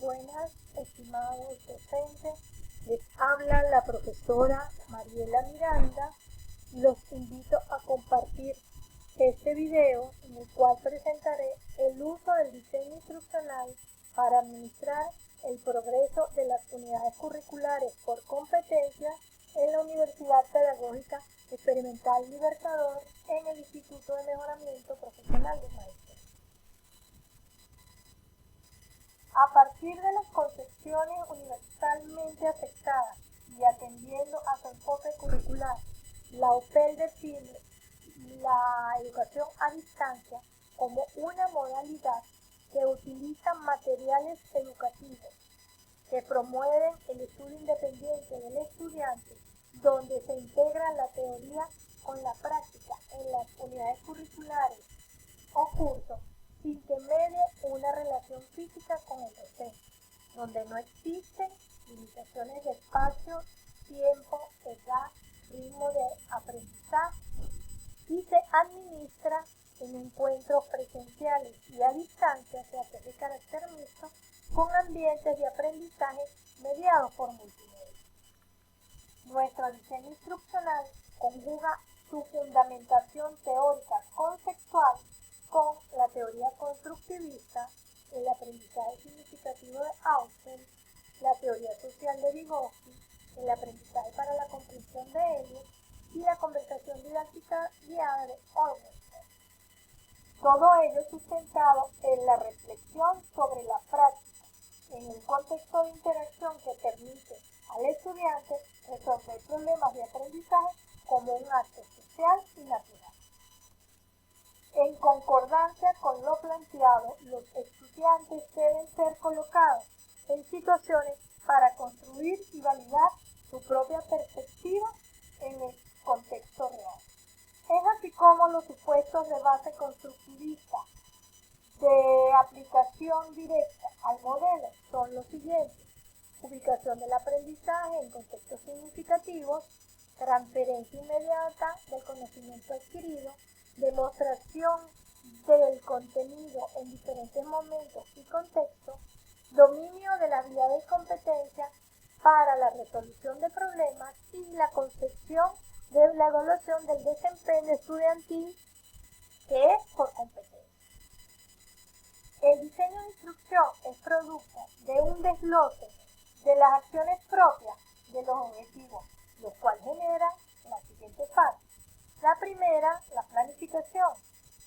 Buenas, estimados docentes, les habla la profesora Mariela Miranda y los invito a compartir este video en el cual presentaré el uso del diseño instruccional para administrar el progreso de las unidades curriculares por competencias en la Universidad Pedagógica Experimental Libertador en el Instituto de Mejoramiento Profesional de Maestros. A partir de las concepciones universalmente aceptadas y atendiendo a su enfoque curricular, la UPEL define la educación a distancia como una modalidad que utiliza materiales educativos que promueven el estudio independiente del estudiante, donde se integra la teoría con la práctica en las unidades curriculares o cursos, sin que medie una relación física con el docente, donde no existen limitaciones de espacio, tiempo, edad, ritmo de aprendizaje, y se administra en encuentros presenciales y a distancia, se hace de carácter mixto, con ambientes de aprendizaje mediados por multimedia. Nuestro diseño instruccional conjuga su fundamentación teórica conceptual con la teoría constructivista, el aprendizaje significativo de Austin, la teoría social de Vygotsky, el aprendizaje para la comprensión de Elliott y la conversación didáctica guiada de Orwell. Todo ello sustentado en la reflexión sobre la práctica, en un contexto de interacción que permite al estudiante resolver problemas de aprendizaje como un acto social y natural. En concordancia con lo planteado, los estudiantes deben ser colocados en situaciones para construir y validar su propia perspectiva en el contexto real. Es así como los supuestos de base constructivista de aplicación directa al modelo son los siguientes: ubicación del aprendizaje en contextos significativos, transferencia inmediata del conocimiento adquirido, demostración del contenido en diferentes momentos y contextos, dominio de la habilidad y competencia para la resolución de problemas y la concepción de la evaluación del desempeño estudiantil, que es por competencia. El diseño de instrucción es producto de un desglose de las acciones propias de los objetivos, los cuales generan la siguiente fase. La primera, la planificación,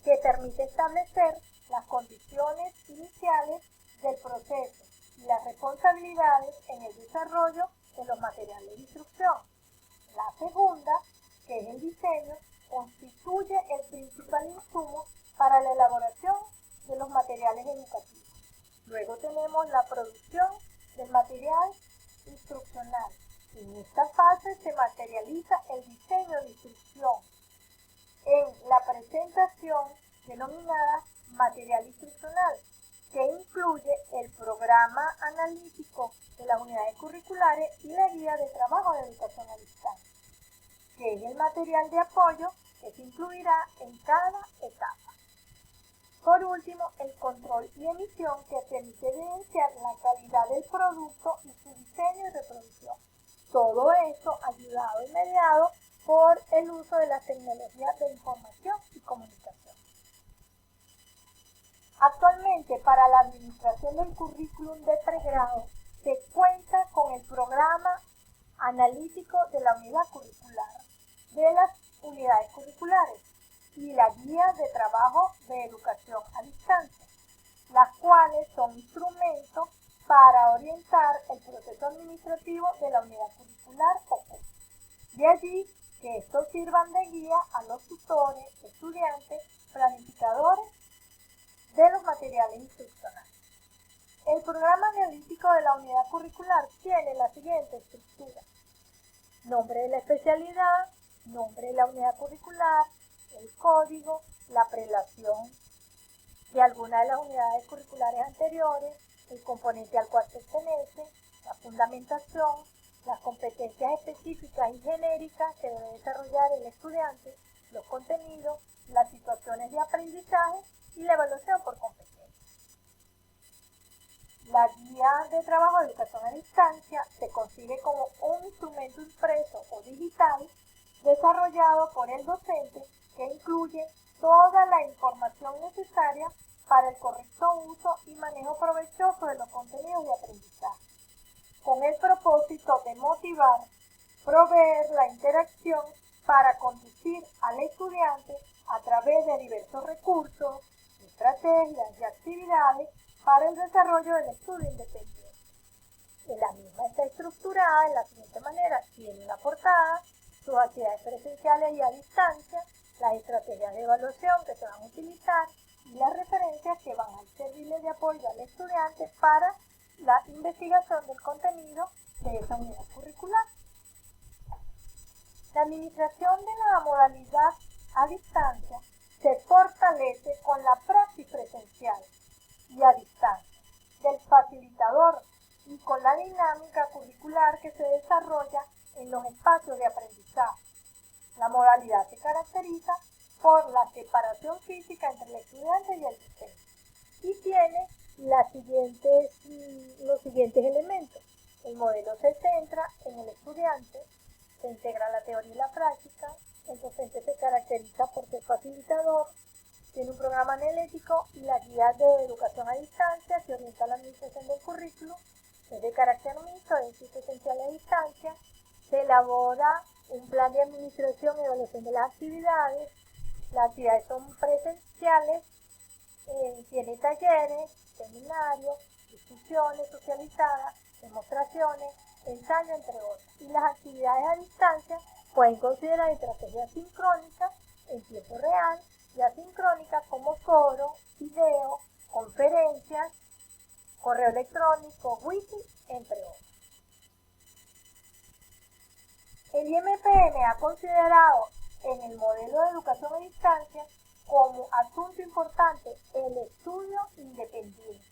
que permite establecer las condiciones iniciales del proceso y las responsabilidades en el desarrollo de los materiales de instrucción. La segunda, que es el diseño, constituye el principal insumo para la elaboración de los materiales educativos. Luego tenemos la producción del material instruccional. En esta fase se materializa el diseño de instrucción en la presentación denominada material instruccional, que incluye el programa analítico de las unidades curriculares y la guía de trabajo de educación a distancia, que es el material de apoyo que se incluirá en cada etapa. Por último, el control y emisión, que permite evidenciar la calidad del producto y su diseño y reproducción. Todo esto ayudado y mediado por el uso de las tecnologías de información y comunicación. Actualmente, para la administración del currículum de pregrado, se cuenta con el programa analítico de la unidad curricular, de las unidades curriculares y la guía de trabajo de educación a distancia, las cuales son instrumentos para orientar el proceso administrativo de la unidad curricular o curso. De allí que estos sirvan de guía a los tutores, estudiantes, planificadores de los materiales instruccionales. El programa analítico de la unidad curricular tiene la siguiente estructura: nombre de la especialidad, nombre de la unidad curricular, el código, la prelación de alguna de las unidades curriculares anteriores, el componente al cual pertenece, la fundamentación, las competencias específicas y genéricas que debe desarrollar el estudiante, los contenidos, las situaciones de aprendizaje y la evaluación por competencia. La guía de trabajo de educación a distancia se concibe como un instrumento impreso o digital desarrollado por el docente que incluye toda la información necesaria para el correcto uso y manejo provechoso de los contenidos de aprendizaje, con el propósito de motivar, proveer la interacción para conducir al estudiante a través de diversos recursos, estrategias y actividades para el desarrollo del estudio independiente. La misma está estructurada de la siguiente manera: tiene una portada, sus actividades presenciales y a distancia, las estrategias de evaluación que se van a utilizar y las referencias que van a servirle de apoyo al estudiante para la investigación del contenido de esa unidad curricular. La administración de la modalidad a distancia se fortalece con la praxis presencial y a distancia del facilitador y con la dinámica curricular que se desarrolla en los espacios de aprendizaje. La modalidad se caracteriza por la separación física entre el estudiante y el docente y tiene los siguientes elementos. El modelo se centra en el estudiante, se integra la teoría y la práctica, el docente se caracteriza por ser facilitador, tiene un programa analítico y la guía de educación a distancia que orienta la administración del currículo, es de carácter mixto, es decir, presencial a distancia, se elabora un plan de administración y evaluación de las actividades, las actividades son presenciales, tiene talleres, seminarios, discusiones socializadas, demostraciones, ensayo, entre otras. Y las actividades a distancia pueden considerar estrategias sincrónicas en tiempo real y asincrónicas como foro, video, conferencias, correo electrónico, wiki, entre otros. El IMPN ha considerado en el modelo de educación a distancia como asunto importante el estudio independiente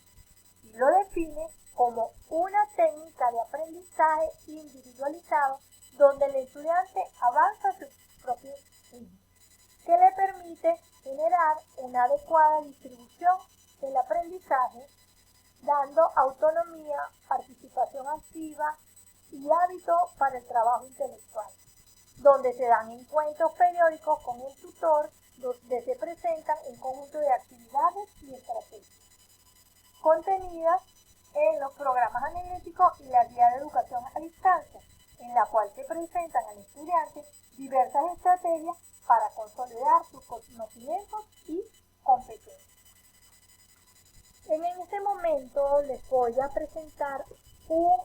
y lo define como una técnica de aprendizaje individualizado donde el estudiante avanza a su propio ritmo, que le permite generar una adecuada distribución del aprendizaje, dando autonomía, participación activa y hábito para el trabajo intelectual, donde se dan encuentros periódicos con el tutor, donde se presentan un conjunto de actividades y estrategias contenidas en los programas analíticos y la guía de educación a distancia, en la cual se presentan al estudiante diversas estrategias para consolidar sus conocimientos y competencias. En este momento les voy a presentar un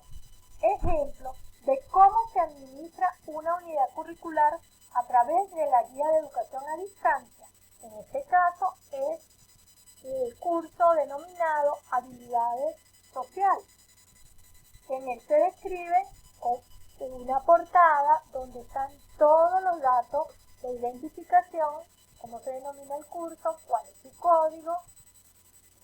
ejemplo de cómo se administra una unidad curricular a través de la guía de educación a distancia. En este caso es el curso denominado Habilidades Sociales. En él se describe una portada donde están todos los datos de identificación, cómo se denomina el curso, cuál es su código,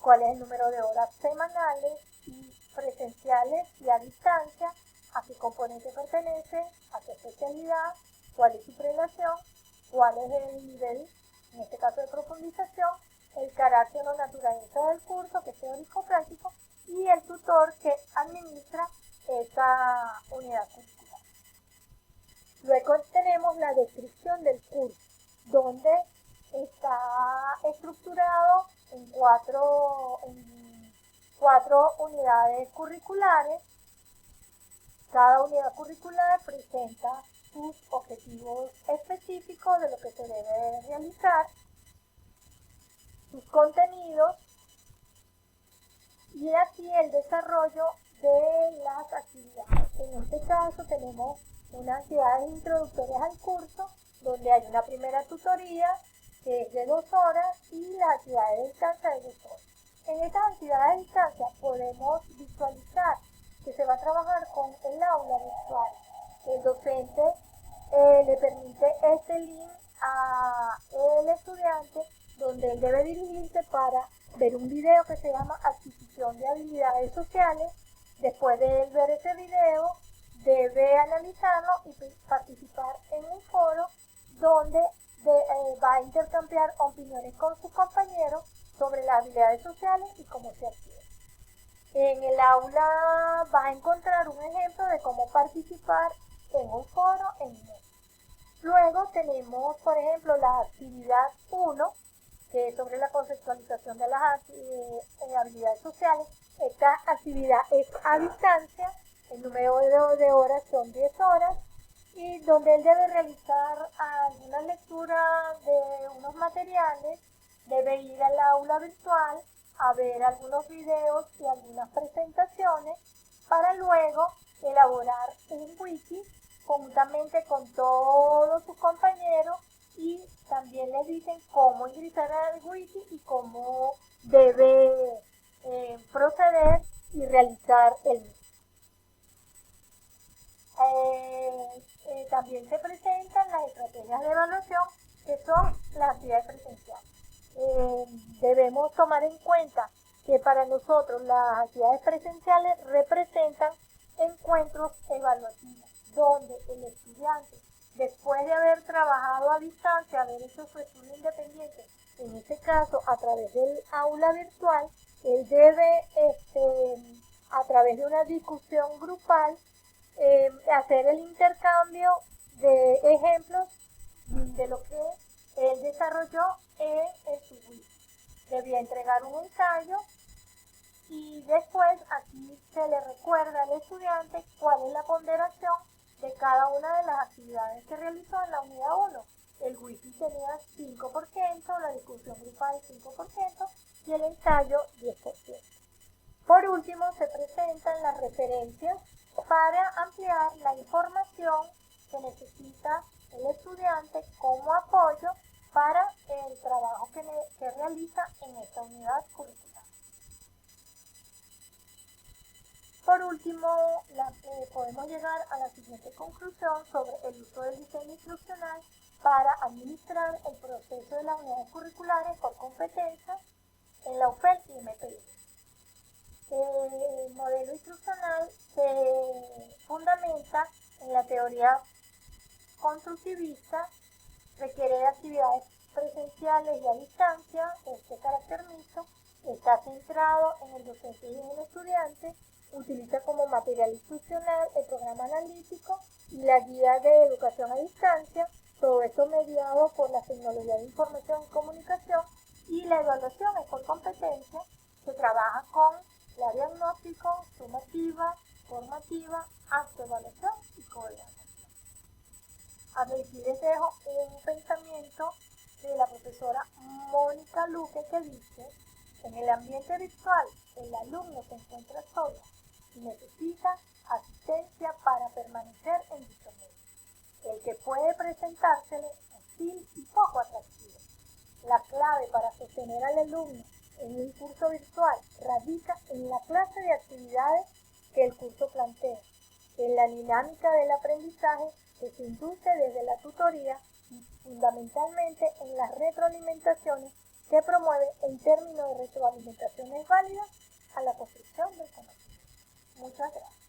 cuál es el número de horas semanales y presenciales y a distancia, a qué componente pertenece, a qué especialidad, cuál es su prelación, cuál es el nivel, en este caso de profundización, el carácter o naturaleza del curso, que es teórico-práctico, y el tutor que administra esa unidad curricular. Luego tenemos la descripción del curso, donde está estructurado en cuatro unidades curriculares. Cada unidad curricular presenta sus objetivos específicos de lo que se debe realizar, sus contenidos y aquí el desarrollo de las actividades. En este caso tenemos unas actividades introductorias al curso, donde hay una primera tutoría que es de 2 horas y las actividades de distancia de 2 horas. En estas actividades de distancia podemos visualizar que se va a trabajar con el aula virtual. El docente le permite este link al estudiante donde él debe dirigirse para ver un video que se llama Adquisición de Habilidades Sociales. Después de él ver ese video, debe analizarlo y participar en un foro donde va a intercambiar opiniones con sus compañeros sobre las habilidades sociales y cómo se adquieren. En el aula vas a encontrar un ejemplo de cómo participar en un foro en Net. Luego tenemos, por ejemplo, la actividad 1, que es sobre la conceptualización de las habilidades sociales. Esta actividad es a distancia, el número de horas son 10 horas, y donde él debe realizar alguna lectura de unos materiales, debe ir al aula virtual a ver algunos videos y algunas presentaciones para luego elaborar un wiki conjuntamente con todos sus compañeros, y también les dicen cómo ingresar al wiki y cómo debe proceder y realizar el mismo. También se presentan las estrategias de evaluación, que son las actividades presenciales. Debemos tomar en cuenta que para nosotros las actividades presenciales representan encuentros evaluativos, donde el estudiante, después de haber trabajado a distancia, haber hecho su estudio independiente, en este caso a través del aula virtual, él debe, a través de una discusión grupal, hacer el intercambio de ejemplos de lo que él desarrolló en su wiki. Debía entregar un ensayo y después aquí se le recuerda al estudiante cuál es la ponderación de cada una de las actividades que realizó en la unidad 1. El wiki tenía 5%, la discusión grupal 5% y el ensayo 10%. Por último, se presentan las referencias para ampliar la información que necesita el estudiante como apoyo para el trabajo que realiza en esta unidad curricular. Por último, podemos llegar a la siguiente conclusión sobre el uso del diseño instruccional para administrar el proceso de las unidades curriculares por competencias en la UPEL y MPI. El modelo instruccional se fundamenta en la teoría constructivista, requiere de actividades presenciales y a distancia. Este carácter mixto está centrado en el docente y en el estudiante, utiliza como material instruccional el programa analítico y la guía de educación a distancia, todo esto mediado por la tecnología de información y comunicación, y la evaluación es por competencia. Se trabaja con la diagnóstico, sumativa, formativa, autoevaluación y coevaluación. Aquí les dejo un pensamiento de la profesora Mónica Luque, que dice: en el ambiente virtual el alumno se encuentra solo y necesita asistencia para permanecer en dicho medio. El que puede presentársele hostil y poco atractivo. La clave para sostener al alumno en un curso virtual radica en la clase de actividades que el curso plantea, en la dinámica del aprendizaje que se induce desde la tutoría y fundamentalmente en las retroalimentaciones que promueve en términos de retroalimentaciones válidas a la construcción del conocimiento. Muchas gracias.